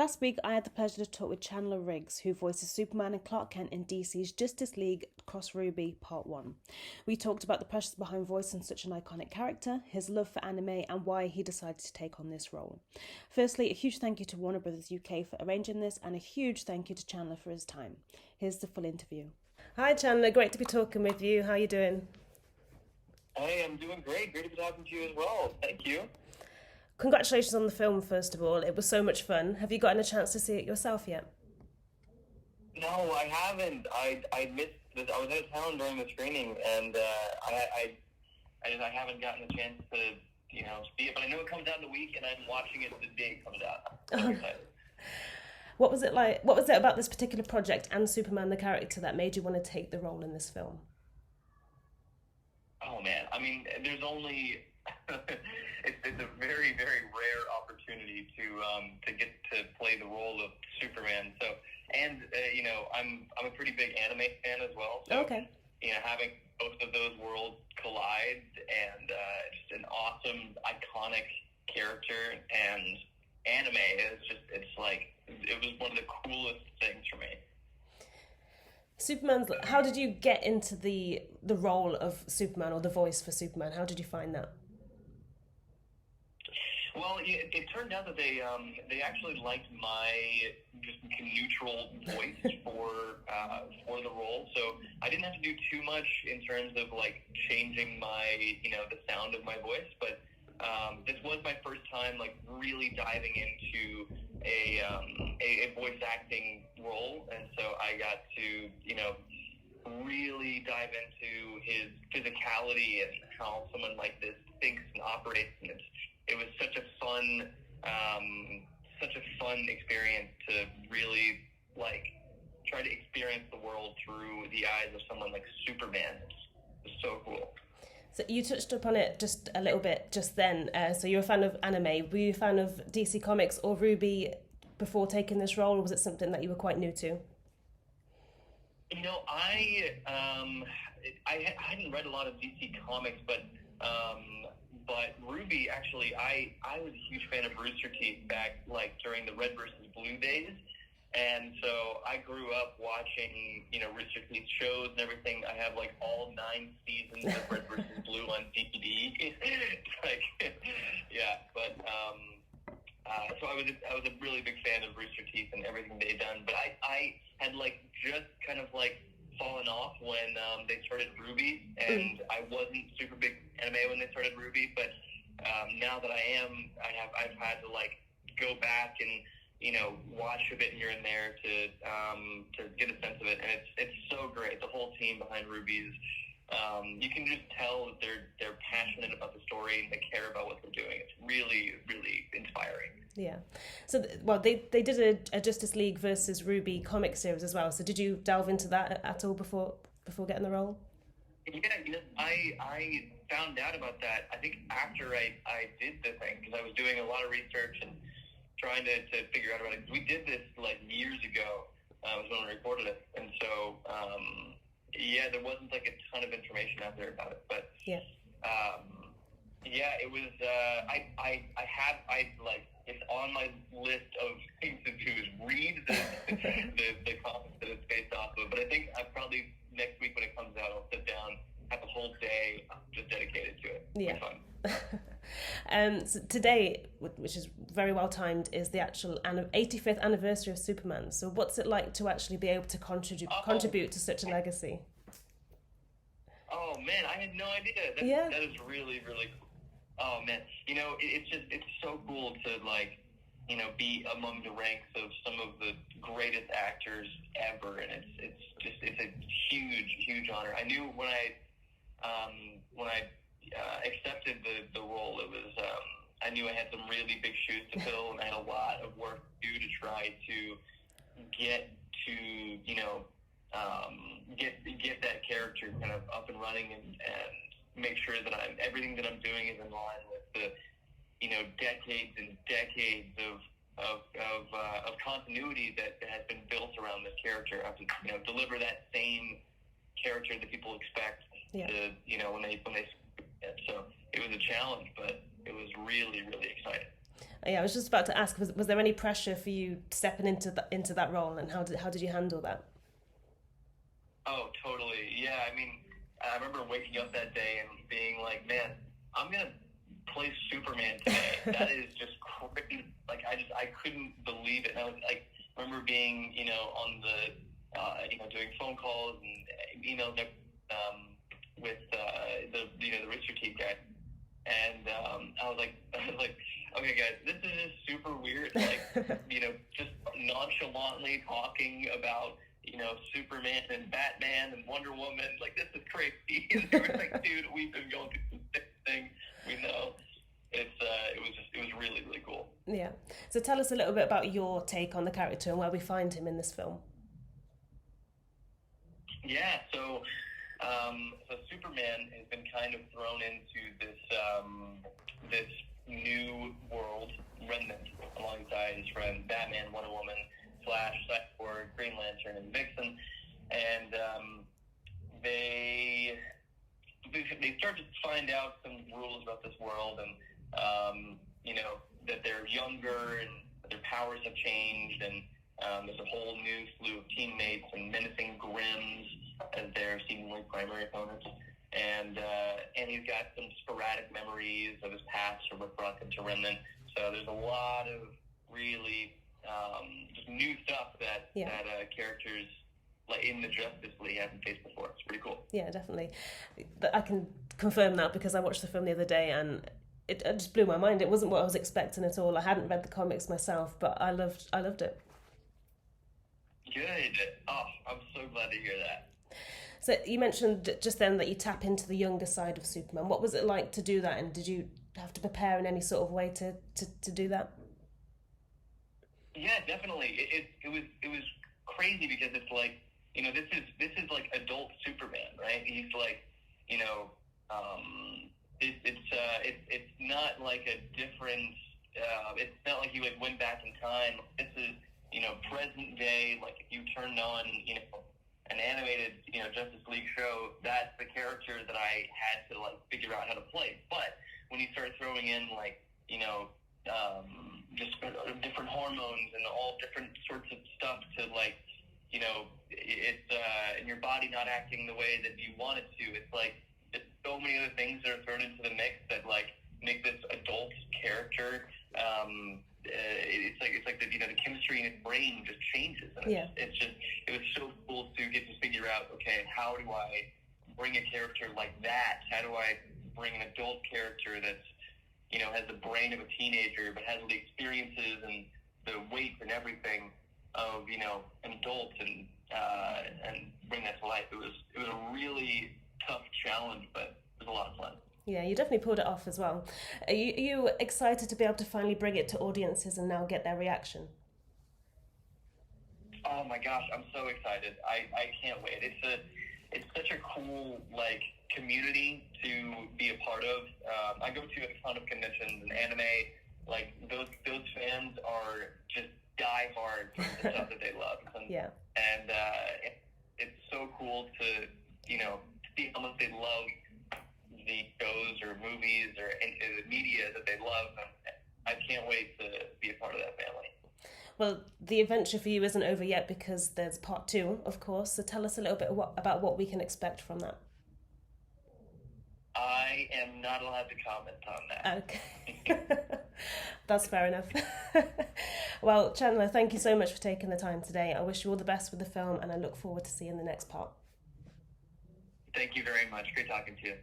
Last week, I had the pleasure to talk with Chandler Riggs, who voices Superman and Clark Kent in DC's Justice League Cross RWBY Part 1. We talked about the pressures behind voicing such an iconic character, his love for anime, and why he decided to take on this role. Firstly, a huge thank you to Warner Bros. UK for arranging this, and a huge thank you to Chandler for his time. Here's the full interview. Hi Chandler, great to be talking with you. How are you doing? Hey, I'm doing great. Great to be talking to you as well. Thank you. Congratulations on the film, first of all. It was so much fun. Have you gotten a chance to see it yourself yet? No, I haven't. I missed this. I was out of town during the screening, and I haven't gotten a chance to see it. But I know it comes out in the week, and I'm watching it the day it comes out. I'm excited. What was it like? What was it about this particular project and Superman the character that made you want to take the role in this film? Oh man, I mean, there's only it's a very very rare opportunity to get to play the role of Superman. So, and I'm a pretty big anime fan as well. So, okay. Having both of those worlds collide and just an awesome iconic character and anime is just it was one of the coolest things for me. Superman's. How did you get into the role of Superman, or the voice for Superman? How did you find that? Well, it turned out that they actually liked my just neutral voice for the role, so I didn't have to do too much in terms of changing my the sound of my voice, but this was my first time really diving into a voice acting role, and so I got to really dive into his physicality and how someone like this thinks and operates, and it was such a fun experience to really try to experience the world through the eyes of someone like Superman. It was so cool. So you touched upon it just a little bit just then. So you're a fan of anime. Were you a fan of DC Comics or RWBY before taking this role, or was it something that you were quite new to? I hadn't read a lot of DC Comics, but RWBY actually, I was a huge fan of Rooster Teeth back during the Red versus Blue days. And so I grew up watching, Rooster Teeth shows and everything. I have all 9 seasons of Red versus Blue on DVD. Yeah, but so I was a really big fan of Rooster Teeth and everything they'd done. But I had just kind of fallen off when they started RWBY, and I wasn't super big anime when they started RWBY. But now that I've had to go back and watch a bit here and there to get a sense of it, and it's so great. The whole team behind RWBY is, you can just tell that they're passionate about the story and they care about what they're doing. It's really, really inspiring. Yeah. So, they did a Justice League versus RWBY comic series as well. So did you delve into that at all before getting the role? Yeah, I found out about that, I think, after I did the thing, because I was doing a lot of research and trying to figure out about it. We did this years ago, was when we recorded it, and so there wasn't a ton of information out there about it, but it was it's on my list of things to do is read the comics that it's based off of. But I think I probably next week when it comes out, I'll sit down, have a whole day just dedicated to it. Yeah. It'll be fun. So today, which is very well timed, is the actual 85th anniversary of Superman. So what's it like to actually be able to contribute to such a legacy? Oh man, I had no idea. That is really, really cool. Oh man, it's so cool to be among the ranks of some of the greatest actors ever, and it's a huge honor. I knew when I accepted the role, it was I knew I had some really big shoes to fill, and I had a lot of work to do to try to get get that character kind of up and running, and make sure that everything that I'm doing is in line with the decades and decades of continuity that has been built around this character. I have to deliver that same character that people expect to when they so it was a challenge, but it was really, really exciting. Yeah, I was just about to ask, was there any pressure for you stepping into that role, and how did you handle that? Oh, totally. Yeah, I mean, I remember waking up that day and being like, man, I'm gonna play Superman today. That is just crazy. Like, I couldn't believe it. And I was like, I remember being, on the, doing phone calls and emails with the Rooster Teeth guy. And I was like, okay, guys, this is just super weird. Like, just nonchalantly talking about, Superman and Batman and Wonder Woman. Like, this is crazy. And they were like, dude, we've been going through the same thing. We know. It was really, really cool. Yeah. So tell us a little bit about your take on the character and where we find him in this film. Yeah. So Superman has been kind of thrown into this new world remnant alongside his friends Batman, Wonder Woman, Flash, Cyborg, Green Lantern, and Vixen, and they start to find out some rules about this world, and that they're younger and their powers have changed, and there's a whole new slew of teammates and menacing Grims as their seemingly primary opponents. And he's got some sporadic memories of his past or what brought him to Remnant. So there's a lot of really just new stuff that characters like in the Justice League haven't faced before. It's pretty cool. Yeah, definitely. I can confirm that because I watched the film the other day and it just blew my mind. It wasn't what I was expecting at all. I hadn't read the comics myself, but I loved it. Good. Oh, I'm so glad to hear that. So you mentioned just then that you tap into the younger side of Superman. What was it like to do that, and did you have to prepare in any sort of way to do that? Yeah, definitely. It was crazy because it's like, this is like adult Superman, right? He's like, it's not like a different. It's not like he like went back in time. This is present day. Like if you turned on an animated Justice League show, that's the character that I had to like figure out how to play. But when you start throwing in like just different hormones and all different sorts of stuff to like it's and your body not acting the way that you want it to, it's like there's so many other things that are thrown into the mix that like make this adult character it's like the the chemistry in his brain just changes, and it was so cool to get to figure out, okay, how do I bring a character like that? How do I bring an adult character that's has the brain of a teenager but has all the experiences and the weight and everything of an adult, and bring that to life. It was a really tough challenge, but it was a lot of fun. Yeah, you definitely pulled it off as well. Are you excited to be able to finally bring it to audiences and now get their reaction? Oh my gosh, I'm so excited. I can't wait. It's such a cool like community to be a part of. I go to a ton of conventions and anime. Like those fans are just die hard for the stuff that they love. And it's so cool to see how much they love the shows or movies or the media that they love. I can't wait to be a part of that family. Well, the adventure for you isn't over yet because there's part 2, of course. So tell us a little bit about what we can expect from that. I am not allowed to comment on that. Okay. That's fair enough. Well, Chandler, thank you so much for taking the time today. I wish you all the best with the film and I look forward to seeing the next part. Thank you very much. Great talking to you.